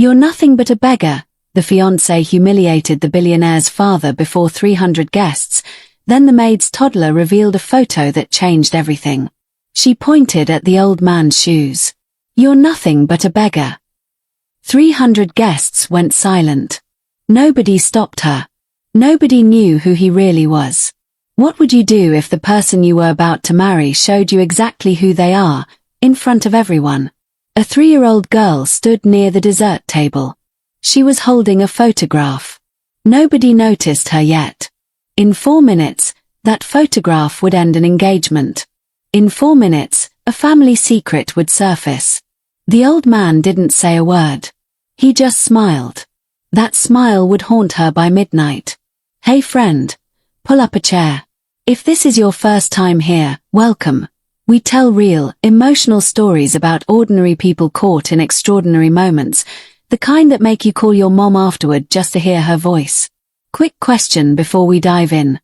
"You're nothing but a beggar." The fiancé humiliated the billionaire's father before 300 guests. Then the maid's toddler revealed a photo that changed everything. She pointed at the old man's shoes. "You're nothing but a beggar." 300 guests went silent. Nobody stopped her. Nobody knew who he really was. What would you do if the person you were about to marry showed you exactly who they are, in front of everyone? A 3-year-old girl stood near the dessert table. She was holding a photograph. Nobody noticed her yet. In 4 minutes, that photograph would end an engagement. In 4 minutes, a family secret would surface. The old man didn't say a word. He just smiled. That smile would haunt her by midnight. "Hey friend, pull up a chair. If this is your first time here, welcome. We tell real, emotional stories about ordinary people caught in extraordinary moments, the kind that make you call your mom afterward just to hear her voice." Quick question before we dive in.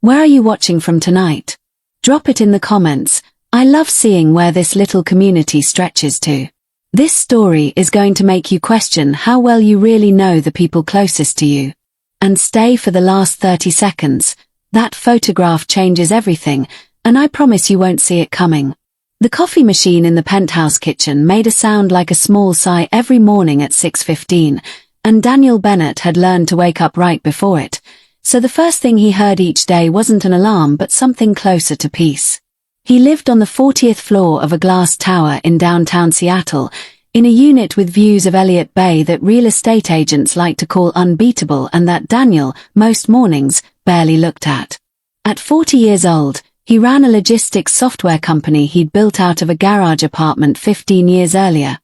Where are you watching from tonight? Drop it in the comments. I love seeing where this little community stretches to. This story is going to make you question how well you really know the people closest to you. And stay for the last 30 seconds. That photograph changes everything, and I promise you won't see it coming. The coffee machine in the penthouse kitchen made a sound like a small sigh every morning at 6:15, and Daniel Bennett had learned to wake up right before it, so the first thing he heard each day wasn't an alarm but something closer to peace. He lived on the 40th floor of a glass tower in downtown Seattle, in a unit with views of Elliott Bay that real estate agents like to call unbeatable and that Daniel, most mornings, barely looked at. At 40 years old, he ran a logistics software company he'd built out of a garage apartment 15 years earlier,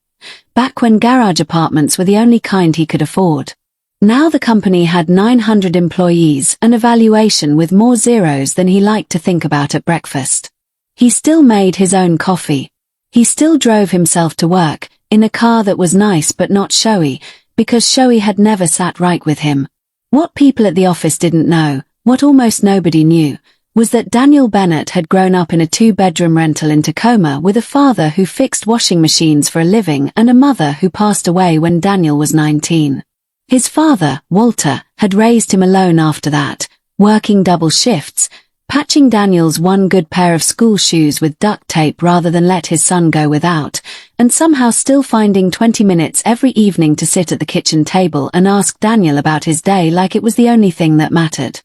back when garage apartments were the only kind he could afford. Now the company had 900 employees and a valuation with more zeros than he liked to think about at breakfast. He still made his own coffee. He still drove himself to work, in a car that was nice but not showy, because showy had never sat right with him. What people at the office didn't know, what almost nobody knew, was that Daniel Bennett had grown up in a 2-bedroom rental in Tacoma with a father who fixed washing machines for a living and a mother who passed away when Daniel was 19. His father, Walter, had raised him alone after that, working double shifts, patching Daniel's one good pair of school shoes with duct tape rather than let his son go without, and somehow still finding 20 minutes every evening to sit at the kitchen table and ask Daniel about his day like it was the only thing that mattered.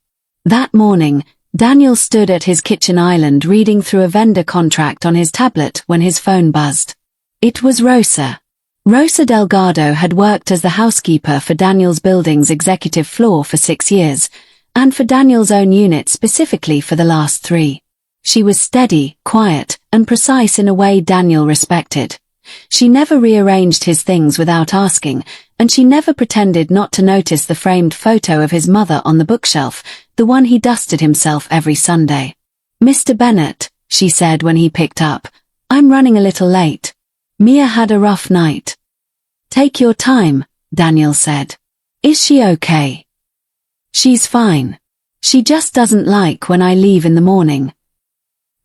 That morning, Daniel stood at his kitchen island reading through a vendor contract on his tablet when his phone buzzed. It was Rosa. Rosa Delgado had worked as the housekeeper for Daniel's building's executive floor for 6 years, and for Daniel's own unit specifically for the last 3. She was steady, quiet, and precise in a way Daniel respected. She never rearranged his things without asking, and she never pretended not to notice the framed photo of his mother on the bookshelf, the one he dusted himself every Sunday. "Mr. Bennett," she said when he picked up, "I'm running a little late. Mia had a rough night." "Take your time," Daniel said. "Is she okay?" "She's fine. She just doesn't like when I leave in the morning."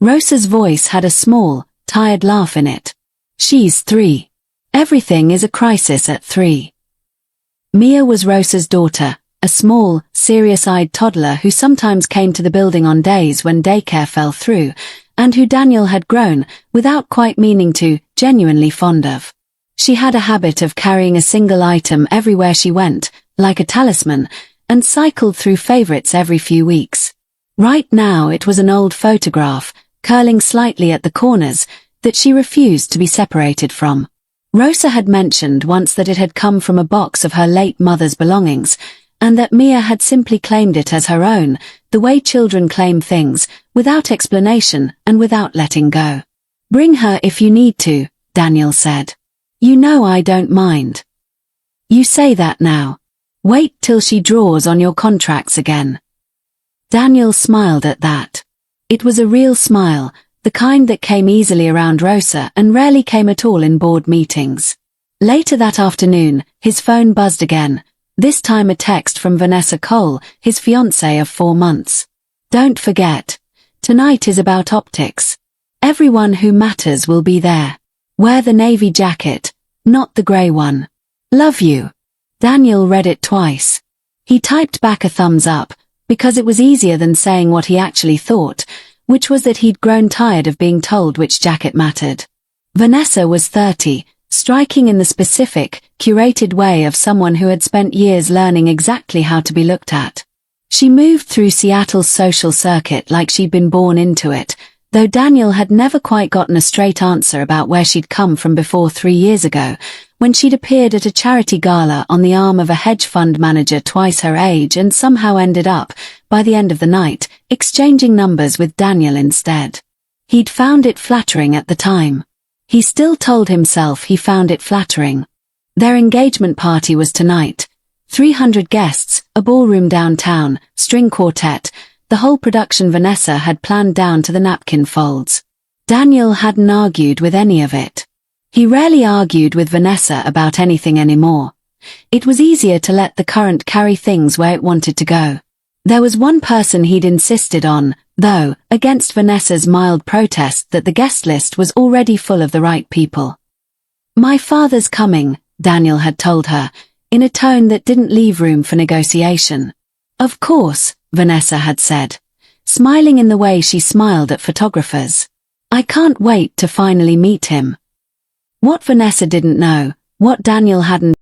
Rosa's voice had a small, tired laugh in it. "She's 3. Everything is a crisis at 3. Mia was Rosa's daughter, a small, serious-eyed toddler who sometimes came to the building on days when daycare fell through, and who Daniel had grown, without quite meaning to, genuinely fond of. She had a habit of carrying a single item everywhere she went, like a talisman, and cycled through favorites every few weeks. Right now it was an old photograph, curling slightly at the corners, that she refused to be separated from. Rosa had mentioned once that it had come from a box of her late mother's belongings, and that Mia had simply claimed it as her own, the way children claim things, without explanation and without letting go. "Bring her if you need to," Daniel said. "You know I don't mind." "You say that now. Wait till she draws on your contracts again." Daniel smiled at that. It was a real smile, the kind that came easily around Rosa and rarely came at all in board meetings. Later that afternoon, his phone buzzed again, this time a text from Vanessa Cole, his fiancée of 4 months. "Don't forget. Tonight is about optics. Everyone who matters will be there. Wear the navy jacket, not the grey one. Love you. Daniel read it twice. He typed back a thumbs up, because it was easier than saying what he actually thought, which was that he'd grown tired of being told which jacket mattered. Vanessa was 30, striking in the specific, curated way of someone who had spent years learning exactly how to be looked at. She moved through Seattle's social circuit like she'd been born into it, though Daniel had never quite gotten a straight answer about where she'd come from before 3 years ago, when she'd appeared at a charity gala on the arm of a hedge fund manager twice her age and somehow ended up, by the end of the night, exchanging numbers with Daniel instead. He'd found it flattering at the time. He still told himself he found it flattering. Their engagement party was tonight. 300 guests, a ballroom downtown, string quartet, the whole production Vanessa had planned down to the napkin folds. Daniel hadn't argued with any of it. He rarely argued with Vanessa about anything anymore. It was easier to let the current carry things where it wanted to go. There was one person he'd insisted on, though, against Vanessa's mild protest that the guest list was already full of the right people. My father's coming, Daniel had told her, in a tone that didn't leave room for negotiation. Of course, Vanessa had said, smiling in the way she smiled at photographers. I can't wait to finally meet him. What Vanessa didn't know, what Daniel hadn't